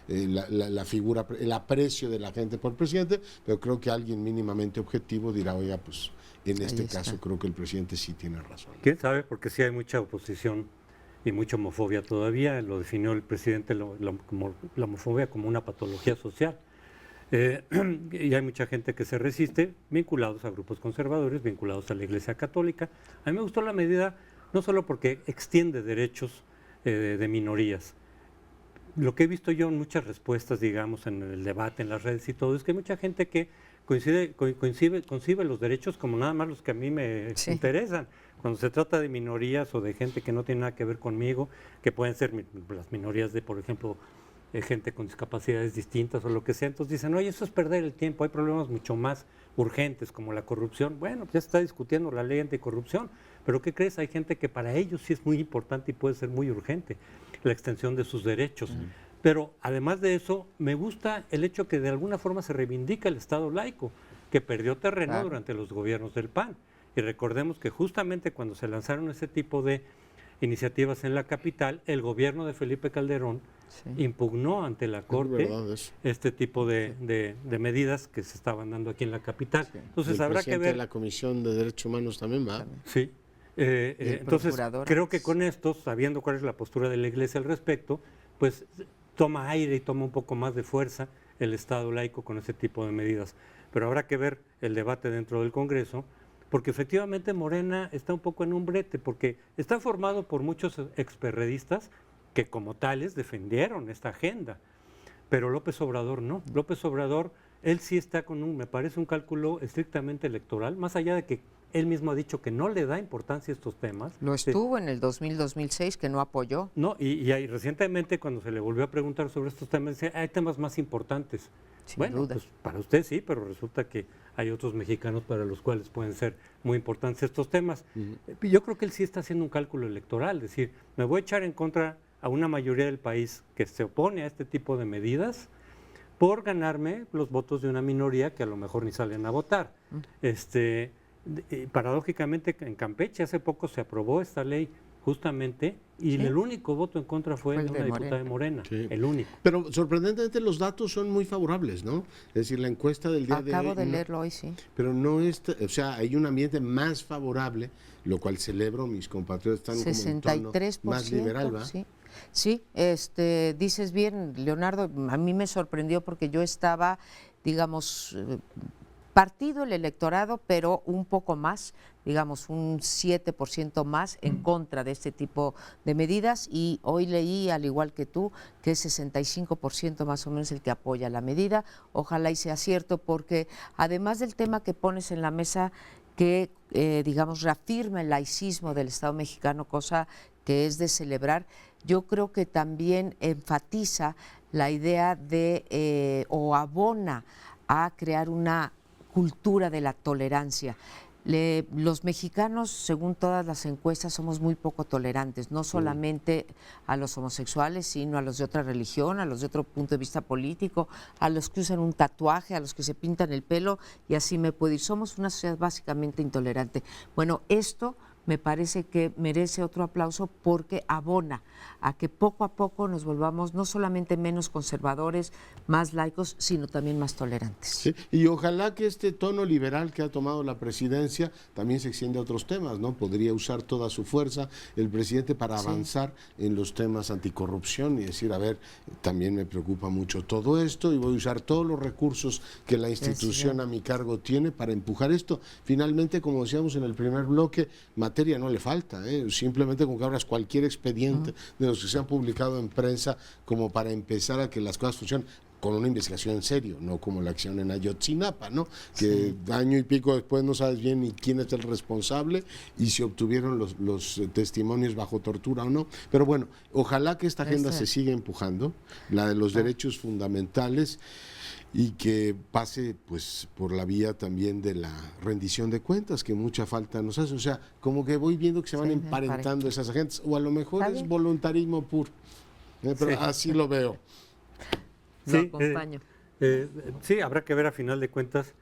la figura, el aprecio de la gente por el presidente, pero creo que alguien mínimamente objetivo dirá, oiga, pues en este caso creo que el presidente sí tiene razón. ¿Quién sabe? Porque sí hay mucha oposición y mucha homofobia todavía. Lo definió el presidente la homofobia como una patología social. Y hay mucha gente que se resiste, vinculados a grupos conservadores, vinculados a la Iglesia Católica. A mí me gustó la medida, no solo porque extiende derechos de minorías. Lo que he visto yo en muchas respuestas, digamos, en el debate, en las redes y todo, es que hay mucha gente que concibe los derechos como nada más los que a mí me interesan. Cuando se trata de minorías o de gente que no tiene nada que ver conmigo, que pueden ser las minorías de, por ejemplo, gente con discapacidades distintas o lo que sea. Entonces dicen, oye, eso es perder el tiempo, hay problemas mucho más urgentes como la corrupción. Bueno, ya se está discutiendo la ley anticorrupción, pero ¿qué crees? Hay gente que para ellos sí es muy importante y puede ser muy urgente la extensión de sus derechos. Pero además de eso, me gusta el hecho que de alguna forma se reivindica el Estado laico, que perdió terreno durante los gobiernos del PAN. Y recordemos que justamente cuando se lanzaron ese tipo de iniciativas en la capital, el gobierno de Felipe Calderón impugnó ante la Corte este tipo de medidas que se estaban dando aquí en la capital. Entonces el habrá que ver. De la Comisión de Derechos Humanos también va. Sí. Entonces creo que con esto, sabiendo cuál es la postura de la Iglesia al respecto, pues toma aire y toma un poco más de fuerza el Estado laico con ese tipo de medidas. Pero habrá que ver el debate dentro del Congreso, porque efectivamente Morena está un poco en un brete, porque está formado por muchos experredistas que como tales defendieron esta agenda, pero López Obrador no. López Obrador, él sí está con me parece un cálculo estrictamente electoral, más allá de que él mismo ha dicho que no le da importancia a estos temas. Lo estuvo en el 2000-2006, que no apoyó. No, y recientemente cuando se le volvió a preguntar sobre estos temas, decía, hay temas más importantes. Sin bueno, duda. pues para usted sí, pero resulta que hay otros mexicanos para los cuales pueden ser muy importantes estos temas. Yo creo que él sí está haciendo un cálculo electoral, es decir, me voy a echar en contra a una mayoría del país que se opone a este tipo de medidas por ganarme los votos de una minoría que a lo mejor ni salen a votar. Paradójicamente en Campeche hace poco se aprobó esta ley justamente y el único voto en contra fue de una diputada de Morena, el único. Pero sorprendentemente los datos son muy favorables, ¿no? Es decir, la encuesta del día de hoy... Acabo de leerlo hoy, sí. Pero no es, o sea, hay un ambiente más favorable, lo cual celebro, mis compatriotas están como en tono más liberal, ¿va? Sí. Sí, dices bien, Leonardo, a mí me sorprendió porque yo estaba, digamos, partido el electorado, pero un poco más, digamos un 7% más en contra de este tipo de medidas, y hoy leí, al igual que tú, que es 65% más o menos el que apoya la medida. Ojalá y sea cierto, porque además del tema que pones en la mesa, que digamos reafirma el laicismo del Estado mexicano, cosa que es de celebrar, yo creo que también enfatiza la idea de o abona a crear una cultura de la tolerancia. Los mexicanos, según todas las encuestas, somos muy poco tolerantes, no solamente a los homosexuales, sino a los de otra religión, a los de otro punto de vista político, a los que usan un tatuaje, a los que se pintan el pelo, y así me puedo ir. Somos una sociedad básicamente intolerante. Bueno, esto me parece que merece otro aplauso porque abona a que poco a poco nos volvamos no solamente menos conservadores, más laicos, sino también más tolerantes. Sí, y ojalá que este tono liberal que ha tomado la presidencia también se extienda a otros temas, ¿no? Podría usar toda su fuerza el presidente para avanzar en los temas anticorrupción y decir, a ver, también me preocupa mucho todo esto y voy a usar todos los recursos que la institución a mi cargo tiene para empujar esto. Finalmente, como decíamos en el primer bloque, materia no le falta, simplemente con que abras cualquier expediente de los que se han publicado en prensa como para empezar a que las cosas funcionen con una investigación en serio, no como la acción en Ayotzinapa, ¿no? Que año y pico después no sabes bien ni quién es el responsable y si obtuvieron los testimonios bajo tortura o no. Pero bueno, ojalá que esta agenda se siga empujando, la de los derechos fundamentales, y que pase pues por la vía también de la rendición de cuentas, que mucha falta nos hace. O sea, como que voy viendo que se van emparentando esas agendas, o a lo mejor es voluntarismo puro, pero así lo veo. Lo acompaño. Sí, habrá que ver a final de cuentas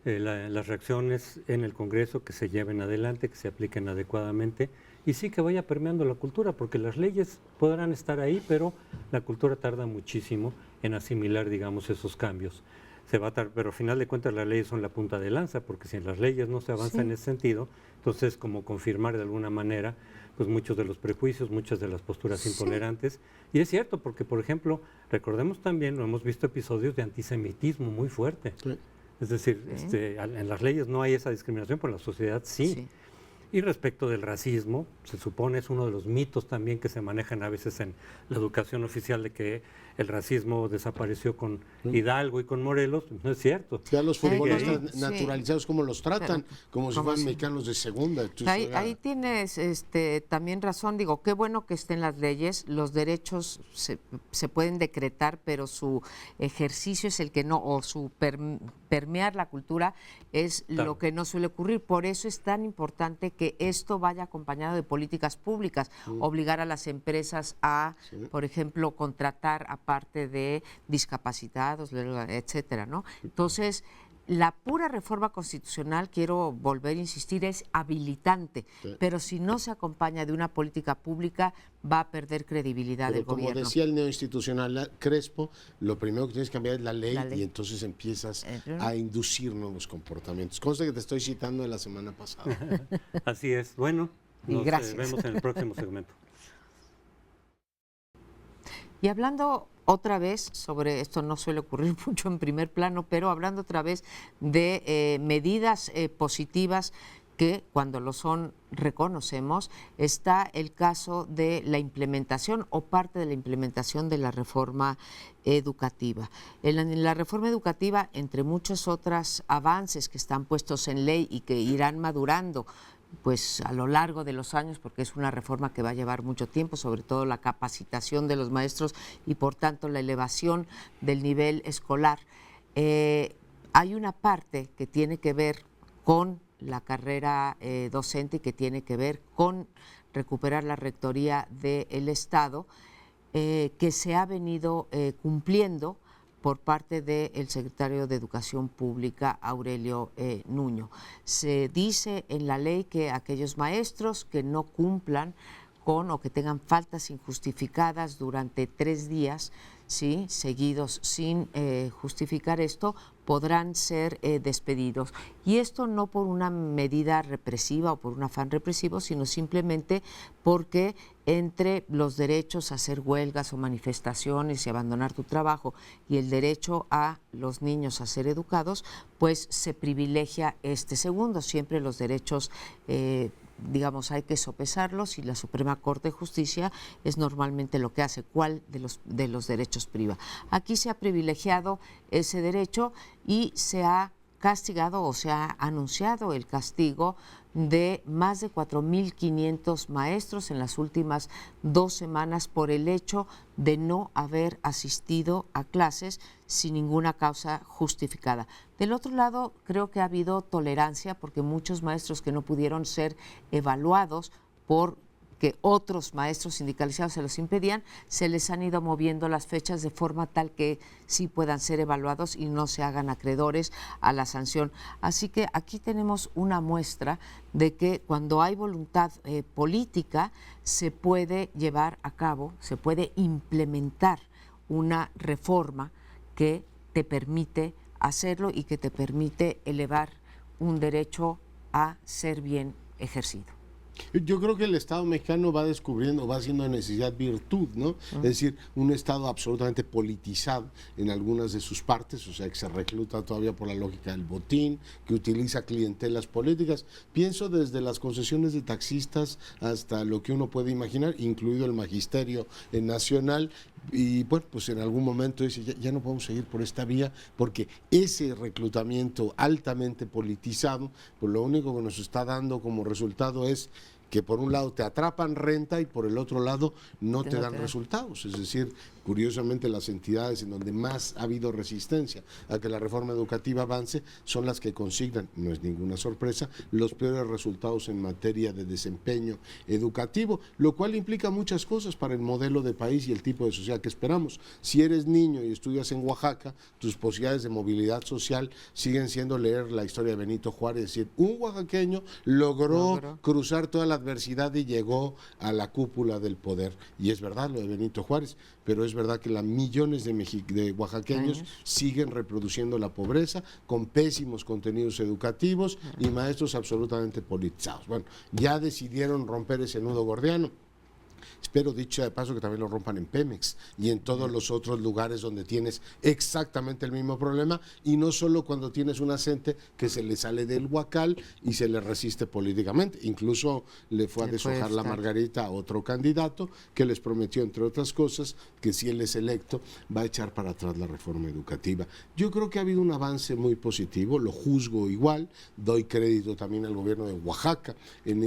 las reacciones en el Congreso, que se lleven adelante, que se apliquen adecuadamente, y sí que vaya permeando la cultura, porque las leyes podrán estar ahí, pero la cultura tarda muchísimo en asimilar, digamos, esos cambios. Pero a final de cuentas las leyes son la punta de lanza, porque si en las leyes no se avanza en ese sentido, entonces como confirmar de alguna manera pues muchos de los prejuicios, muchas de las posturas intolerantes. Y es cierto, porque por ejemplo, recordemos también, lo hemos visto, episodios de antisemitismo muy fuerte. Es decir, en las leyes no hay esa discriminación, pero en la sociedad sí. Y respecto del racismo, se supone es uno de los mitos también que se manejan a veces en la educación oficial de que el racismo desapareció con Hidalgo y con Morelos. No es cierto. Ya los futbolistas Sí. naturalizados, ¿cómo los tratan? Como si fueran mexicanos de segunda. Ahí tienes también razón, digo, qué bueno que estén las leyes, los derechos se pueden decretar, pero su ejercicio es el que no, o su permear la cultura es lo que no suele ocurrir. Por eso es tan importante que esto vaya acompañado de políticas públicas, obligar a las empresas a, por ejemplo, contratar aparte de discapacitados, etcétera, ¿no? Entonces, la pura reforma constitucional, quiero volver a insistir, es habilitante, pero si no se acompaña de una política pública, va a perder credibilidad del gobierno. Como decía el neoinstitucional Crespo, lo primero que tienes que cambiar es la ley y entonces empiezas a inducir nuevos comportamientos. Consta que te estoy citando de la semana pasada. Así es. Bueno, nos vemos en el próximo segmento. Y hablando otra vez sobre, esto no suele ocurrir mucho en primer plano, pero hablando otra vez de medidas positivas que cuando lo son reconocemos, está el caso de la implementación o parte de la implementación de la reforma educativa. En la reforma educativa, entre muchos otros avances que están puestos en ley y que irán madurando pues a lo largo de los años, porque es una reforma que va a llevar mucho tiempo, sobre todo la capacitación de los maestros y por tanto la elevación del nivel escolar. Hay una parte que tiene que ver con la carrera docente y que tiene que ver con recuperar la rectoría del Estado, que se ha venido cumpliendo por parte del secretario de Educación Pública, Aurelio Nuño. Se dice en la ley que aquellos maestros que no cumplan con o que tengan faltas injustificadas durante 3 días, ¿sí?, seguidos sin justificar esto, podrán ser despedidos. Y esto no por una medida represiva o por un afán represivo, sino simplemente porque entre los derechos a hacer huelgas o manifestaciones y abandonar tu trabajo y el derecho a los niños a ser educados, pues se privilegia este segundo. Siempre los derechos digamos, hay que sopesarlos y la Suprema Corte de Justicia es normalmente lo que hace, cuál de los derechos priva. Aquí se ha privilegiado ese derecho y se ha castigado o se ha anunciado el castigo de más de 4.500 maestros en las últimas 2 semanas por el hecho de no haber asistido a clases sin ninguna causa justificada. Del otro lado, creo que ha habido tolerancia porque muchos maestros que no pudieron ser evaluados por que otros maestros sindicalizados se los impedían, se les han ido moviendo las fechas de forma tal que sí puedan ser evaluados y no se hagan acreedores a la sanción. Así que aquí tenemos una muestra de que cuando hay voluntad política se puede llevar a cabo, se puede implementar una reforma que te permite hacerlo y que te permite elevar un derecho a ser bien ejercido. Yo creo que el Estado mexicano va descubriendo, va haciendo de necesidad virtud, ¿no? Es decir, un Estado absolutamente politizado en algunas de sus partes, o sea, que se recluta todavía por la lógica del botín, que utiliza clientelas políticas. Pienso desde las concesiones de taxistas hasta lo que uno puede imaginar, incluido el magisterio nacional. Y bueno, pues en algún momento dice, ya no podemos seguir por esta vía, porque ese reclutamiento altamente politizado, pues lo único que nos está dando como resultado es que por un lado te atrapan renta y por el otro lado no te dan resultados. Es decir, curiosamente las entidades en donde más ha habido resistencia a que la reforma educativa avance son las que consignan, no es ninguna sorpresa, los peores resultados en materia de desempeño educativo, lo cual implica muchas cosas para el modelo de país y el tipo de sociedad que esperamos. Si eres niño y estudias en Oaxaca, tus posibilidades de movilidad social siguen siendo leer la historia de Benito Juárez, es decir, un oaxaqueño logró cruzar toda la adversidad y llegó a la cúpula del poder. Y es verdad lo de Benito Juárez, pero es verdad que millones de oaxaqueños siguen reproduciendo la pobreza con pésimos contenidos educativos y maestros absolutamente politizados. Bueno, ya decidieron romper ese nudo gordiano. Espero, dicho sea de paso, que también lo rompan en Pemex y en todos los otros lugares donde tienes exactamente el mismo problema, y no solo cuando tienes una gente que se le sale del huacal y se le resiste políticamente. Incluso le fue a deshojar la margarita a otro candidato que les prometió, entre otras cosas, que si él es electo va a echar para atrás la reforma educativa. Yo creo que ha habido un avance muy positivo, lo juzgo igual, doy crédito también al gobierno de Oaxaca en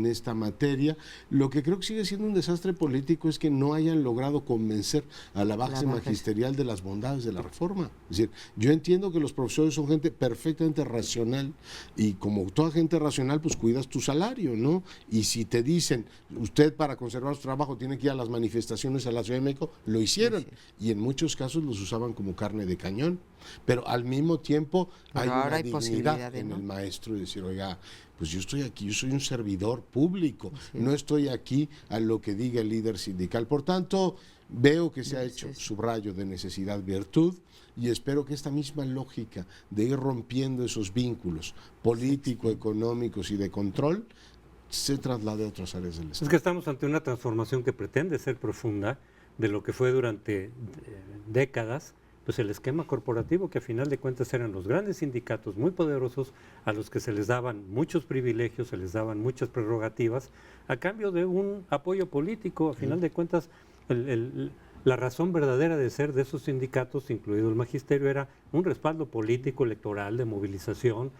esta materia. Lo que creo que sigue siendo un desastre político es que no hayan logrado convencer a la base magisterial de las bondades de la reforma. Es decir, yo entiendo que los profesores son gente perfectamente racional, y como toda gente racional, pues cuidas tu salario, ¿no? Y si te dicen, usted para conservar su trabajo tiene que ir a las manifestaciones a la Ciudad de México, lo hicieron, y en muchos casos los usaban como carne de cañón. Pero al mismo tiempo hay una dignidad en el maestro de decir, oiga, pues yo estoy aquí, yo soy un servidor público, no estoy aquí a lo que diga el líder sindical. Por tanto, veo que se ha hecho subrayo de necesidad-virtud, y espero que esta misma lógica de ir rompiendo esos vínculos político-económicos y de control se traslade a otras áreas del Estado. Es que estamos ante una transformación que pretende ser profunda de lo que fue durante décadas, pues el esquema corporativo, que a final de cuentas eran los grandes sindicatos muy poderosos a los que se les daban muchos privilegios, se les daban muchas prerrogativas a cambio de un apoyo político. A final de cuentas, la razón verdadera de ser de esos sindicatos, incluido el magisterio, era un respaldo político, electoral, de movilización,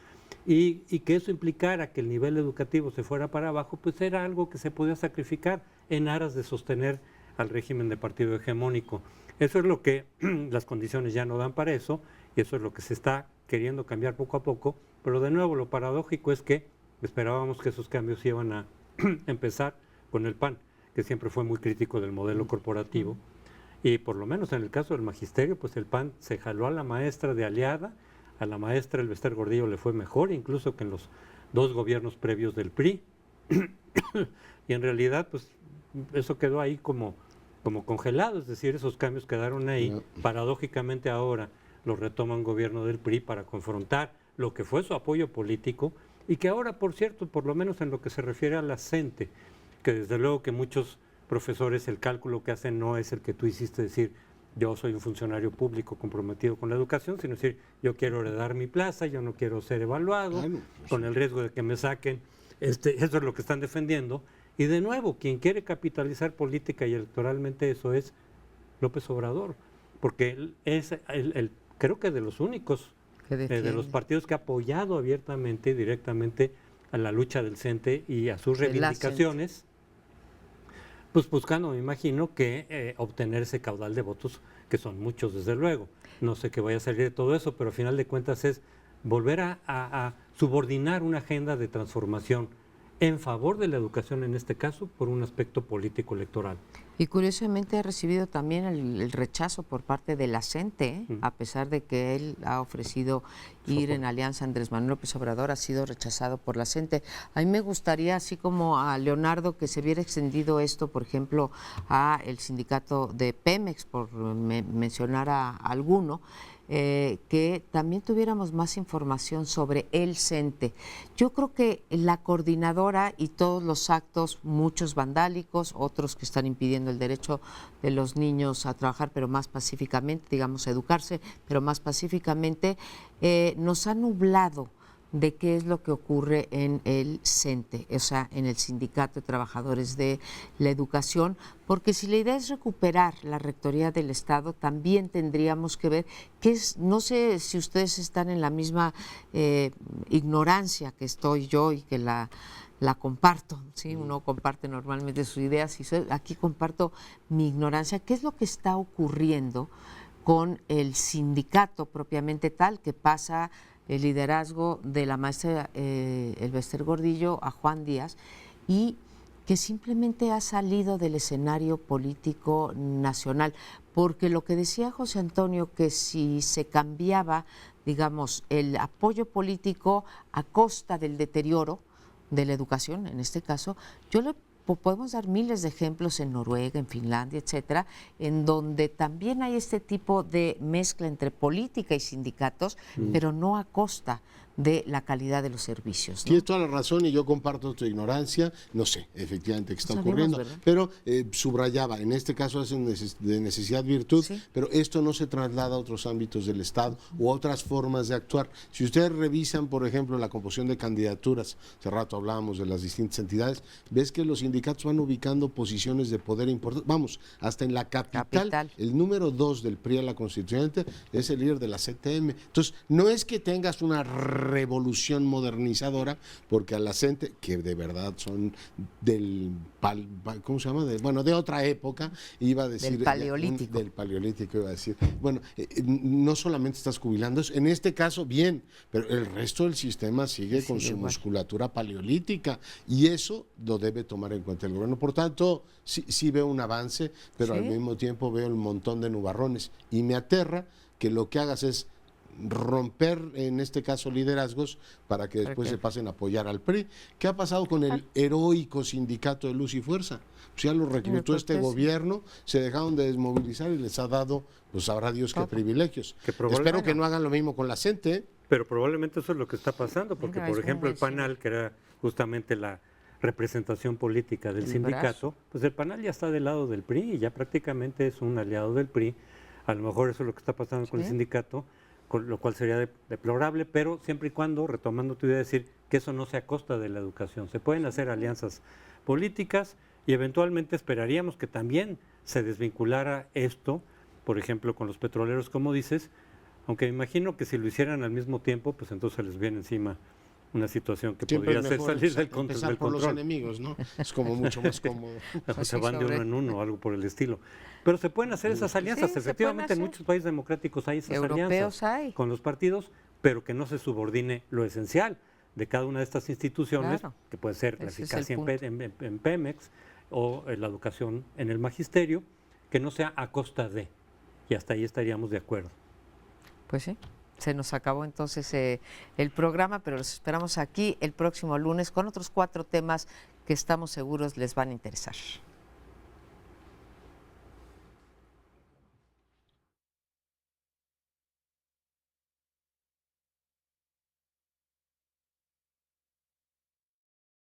y que eso implicara que el nivel educativo se fuera para abajo, pues era algo que se podía sacrificar en aras de sostener al régimen de partido hegemónico. Eso es lo que las condiciones ya no dan para eso, y eso es lo que se está queriendo cambiar poco a poco. Pero de nuevo, lo paradójico es que esperábamos que esos cambios iban a empezar con el PAN, que siempre fue muy crítico del modelo corporativo, y por lo menos en el caso del magisterio, pues el PAN se jaló a la maestra de aliada. A la maestra Elbester Gordillo le fue mejor incluso que en los 2 gobiernos previos del PRI, y en realidad pues eso quedó ahí como congelado, es decir, esos cambios quedaron ahí. Paradójicamente ahora los retoma un gobierno del PRI para confrontar lo que fue su apoyo político, y que ahora, por cierto, por lo menos en lo que se refiere a la CENTE, que desde luego que muchos profesores el cálculo que hacen no es el que tú hiciste, decir, yo soy un funcionario público comprometido con la educación, sino decir, yo quiero heredar mi plaza, yo no quiero ser evaluado, con el riesgo de que me saquen, eso es lo que están defendiendo. Y de nuevo, quien quiere capitalizar política y electoralmente eso es López Obrador, porque él es creo que de los únicos, de los partidos que ha apoyado abiertamente y directamente a la lucha del CENTE y a sus reivindicaciones, pues buscando, me imagino, que obtener ese caudal de votos, que son muchos desde luego. No sé qué vaya a salir de todo eso, pero al final de cuentas es volver a subordinar una agenda de transformación en favor de la educación, en este caso, por un aspecto político electoral. Y curiosamente ha recibido también el rechazo por parte de la CENTE, a pesar de que él ha ofrecido ir en alianza. Andrés Manuel López Obrador ha sido rechazado por la CENTE. A mí me gustaría, así como a Leonardo, que se hubiera extendido esto, por ejemplo, a el sindicato de Pemex, por mencionar a alguno, que también tuviéramos más información sobre el CENTE. Yo creo que la coordinadora y todos los actos, muchos vandálicos, otros que están impidiendo el derecho de los niños a trabajar, pero más pacíficamente, digamos, a educarse, pero más pacíficamente, nos ha nublado de qué es lo que ocurre en el CENTE, o sea, en el Sindicato de Trabajadores de la Educación, porque si la idea es recuperar la Rectoría del Estado, también tendríamos que ver qué es, no sé si ustedes están en la misma ignorancia que estoy yo y que la comparto, ¿sí? Uno comparte normalmente sus ideas, y aquí comparto mi ignorancia. ¿Qué es lo que está ocurriendo con el sindicato propiamente tal, que pasa el liderazgo de la maestra Elbester Gordillo a Juan Díaz, y que simplemente ha salido del escenario político nacional? Porque lo que decía José Antonio, que si se cambiaba, digamos, el apoyo político a costa del deterioro de la educación, en este caso, podemos dar miles de ejemplos en Noruega, en Finlandia, etcétera, en donde también hay este tipo de mezcla entre política y sindicatos, pero no a costa de la calidad de los servicios, ¿no? Tienes toda la razón y yo comparto tu ignorancia, no sé efectivamente qué está ocurriendo, ¿verdad? pero subrayaba, en este caso es de necesidad-virtud, Sí. pero esto no se traslada a otros ámbitos del Estado u otras formas de actuar. Si ustedes revisan, por ejemplo, la composición de candidaturas, hace rato hablábamos de las distintas entidades, ves que los sindicatos van ubicando posiciones de poder importantes, vamos, hasta en la capital. El número 2 del PRI a la constituyente es el líder de la CTM. Entonces, no es que tengas una revolución modernizadora, porque a la gente, que de verdad son ¿cómo se llama? De otra época, iba a decir... Del Paleolítico. Del Paleolítico iba a decir. Bueno, no solamente estás jubilando, en este caso bien, pero el resto del sistema sigue con su musculatura paleolítica, y eso lo debe tomar en cuenta el gobierno. Por tanto, sí veo un avance, pero al mismo tiempo veo un montón de nubarrones, y me aterra que lo que hagas es romper, en este caso, liderazgos para que después se pasen a apoyar al PRI. ¿Qué ha pasado con el heroico sindicato de Luz y Fuerza? Pues ya lo reclutó este gobierno, se dejaron de desmovilizar y les ha dado, pues sabrá Dios qué privilegios. Espero que no hagan lo mismo con la CENTE. Pero probablemente eso es lo que está pasando, porque por ejemplo el PANAL, que era justamente la representación política del sindicato, pues el PANAL ya está del lado del PRI y ya prácticamente es un aliado del PRI. A lo mejor eso es lo que está pasando con el sindicato, con lo cual sería deplorable, pero siempre y cuando, retomando tu idea, decir que eso no sea a costa de la educación. Se pueden hacer alianzas políticas y eventualmente esperaríamos que también se desvinculara esto, por ejemplo, con los petroleros, como dices, aunque me imagino que si lo hicieran al mismo tiempo, pues entonces les viene encima una situación que siempre podría hacer salir del control. Por los enemigos, ¿no? Es como mucho más cómodo. Se van de uno en uno o algo por el estilo. Pero se pueden hacer esas alianzas. Efectivamente, en muchos países democráticos hay esas alianzas con los partidos, pero que no se subordine lo esencial de cada una de estas instituciones, que puede ser la eficacia en Pemex o la educación en el magisterio, que no sea a costa de. Y hasta ahí estaríamos de acuerdo. Pues sí. Se nos acabó entonces el programa, pero los esperamos aquí el próximo lunes con otros 4 temas que estamos seguros les van a interesar.